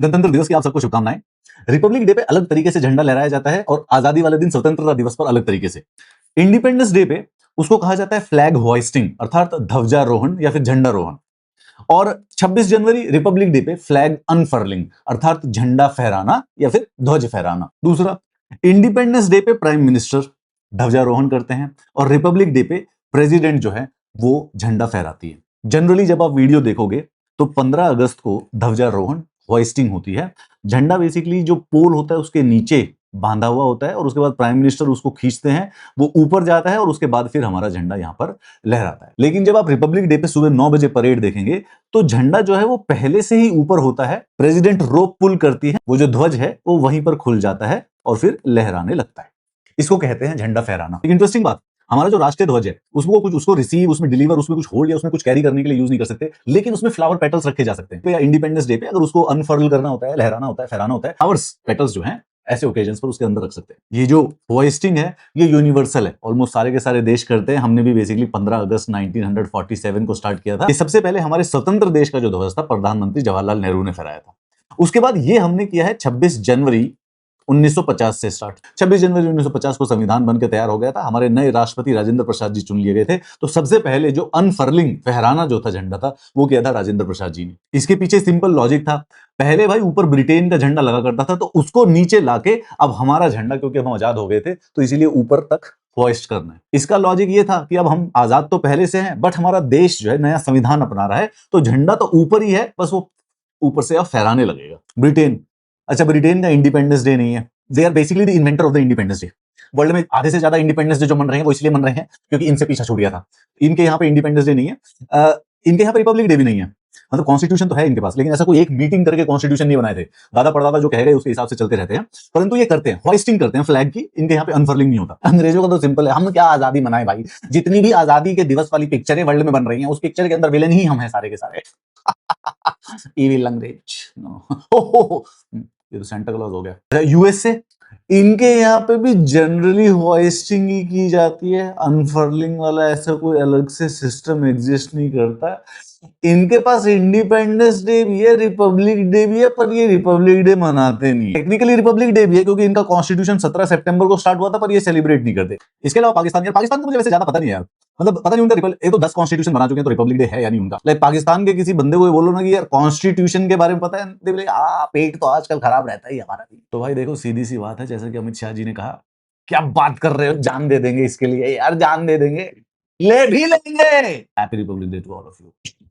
गणतंत्र दिवस की आप सबको शुभकामनाएं। रिपब्लिक डे पे अलग तरीके से झंडा लहराया जाता है और आजादी वाले दिन स्वतंत्रता दिवस पर अलग तरीके से। इंडिपेंडेंस डे पे उसको कहा जाता है फ्लैग होइस्टिंग अर्थात ध्वजारोहण या फिर झंडारोहण। और 26 जनवरी रिपब्लिक डे पे फ्लैग अनफर्लिंग अर्थात झंडा फहराना या फिर ध्वज फहराना। दूसरा, इंडिपेंडेंस डे पे प्राइम मिनिस्टर ध्वजारोहण करते हैं और रिपब्लिक डे पे प्रेसिडेंट जो है वो झंडा फहराती है। जनरली जब आप वीडियो देखोगे तो 15 अगस्त को ध्वजारोहण होइस्टिंग होती है। झंडा बेसिकली जो पोल होता है उसके नीचे बांधा हुआ होता है और उसके बाद प्राइम मिनिस्टर उसको खींचते हैं, वो ऊपर जाता है और उसके बाद फिर हमारा झंडा यहां पर लहराता है। लेकिन जब आप रिपब्लिक डे पे सुबह 9 बजे परेड देखेंगे तो झंडा जो है वो पहले से ही ऊपर होता है। प्रेसिडेंट रोप पुल करती है, वो जो ध्वज है वो वहीं पर खुल जाता है और फिर लहराने लगता है। इसको कहते हैं झंडा फहराना। इंटरेस्टिंग बात, हमारा जो राष्ट्रीय ध्वज है उसको रिसीव, उसमें डिलीवर, उसमें कुछ होल्ड या उसमें कुछ कैरी करने के लिए यूज नहीं कर सकते, लेकिन उसमें फ्लावर पेटल्स रखे जा सकते हैं। तो या इंडिपेंडेंस डे पे अगर उसको अनफर्ल करना होता है, लहराना होता है, फहराना होता है, फ्लावर्स पेटल्स जो हैं ऐसे ओकेजन्स पर उसके अंदर रख सकते हैं। ये जो होइस्टिंग है ये यूनिवर्सल है, ऑलमोस्ट सारे के सारे देश करते हैं। हमने भी बेसिकली 15 अगस्त 1947 को स्टार्ट किया था। ये सबसे पहले हमारे स्वतंत्र देश का जो ध्वज था प्रधानमंत्री जवाहरलाल नेहरू ने फहराया था। उसके बाद ये हमने किया है 26 जनवरी 1950 से स्टार्ट। 26 जनवरी 1950 को संविधान बनकर तैयार हो गया था। हमारे नए राष्ट्रपति राजेंद्र प्रसाद जी चुन लिए गए थे। तो सबसे पहले जो अनफर्लिंग फहराना जो था झंडा था वो किया था राजेंद्र प्रसाद जी ने। इसके पीछे सिंपल लॉजिक था, पहले भाई ऊपर ब्रिटेन का झंडा लगा करता था तो उसको नीचे लाके अब हमारा झंडा, क्योंकि हम आजाद हो गए थे तो इसीलिए ऊपर तक होइस्ट करना है। इसका लॉजिक ये था कि अब हम आजाद तो पहले से हैं बट हमारा देश जो है नया संविधान अपना रहा है तो झंडा तो ऊपर ही है, बस वो ऊपर से अब फहराने लगेगा। ब्रिटेन, अच्छा ब्रिटेन का इंडिपेंडेंस डे नहीं है, they are basically the inventor of the independence day. World में आधे से ज्यादा इंडिपेंडेंस डे जो मन रहे हैं वो इसलिए मन रहे हैं क्योंकि इनसे पीछा छूट गया था। इनके यहाँ पे इंडिपेंडेंस डे नहीं है, इनके यहाँ पे रिपब्लिक डे भी नहीं है। मतलब कॉन्स्टिट्यूशन तो है इनके पास, लेकिन ऐसा कोई एक मीटिंग करके कॉन्स्टिट्यूशन नहीं बनाए थे। दादा परदादा जो कह गए उसके हिसाब से चलते रहते हैं, परंतु ये करते हैं, होइस्टिंग करते हैं फ्लैग की। इनके यहाँ पे अनफर्लिंग नहीं होता। अंग्रेजों का तो सिंपल है, हम क्या आजादी मनाए भाई, जितनी भी आजादी के दिवस वाली पिक्चरें वर्ल्ड में बन रही हैं उस पिक्चर के अंदर विलेन ही हम हैं सारे के सारे। इविल अंग्रेज, नो। ये तो सेंटा क्लॉज हो गया। यूएसए, इनके यहाँ पे भी जनरली होइस्टिंग ही की जाती है, अनफर्लिंग वाला ऐसा कोई अलग से सिस्टम एग्जिस्ट नहीं करता। इनके पास इंडिपेंडेंस डे भी है, रिपब्लिक डे भी है, पर ये रिपब्लिक डे मनाते नहीं। टेक्निकली रिपब्लिक डे भी है क्योंकि इनका कॉन्स्टिट्यूशन 17 सितंबर को स्टार्ट हुआ था, पर ये सेलिब्रेट नहीं करते। इसके अलावा पाकिस्तान, यार पाकिस्तान को मुझे वैसे ज्यादा पता नहीं है यार, मतलब पता नहीं उनका एक तो 10 कॉन्स्टिट्यूशन बना चुके हैं तो रिपब्लिक डे है या नहीं उनका। लाइक पाकिस्तान के किसी बंदे को बोलो ना कि यार कॉन्स्टिट्यूशन के बारे में पता है, दे बोले पेट तो आजकल खराब रहता है हमारा भी। तो भाई देखो सीधी सी बात है, जैसा कि अमित शाह जी ने कहा, क्या बात कर रहे हो, जान दे देंगे इसके लिए यार, जान दे देंगे, ले भी लेंगे। Happy republic day to all of you.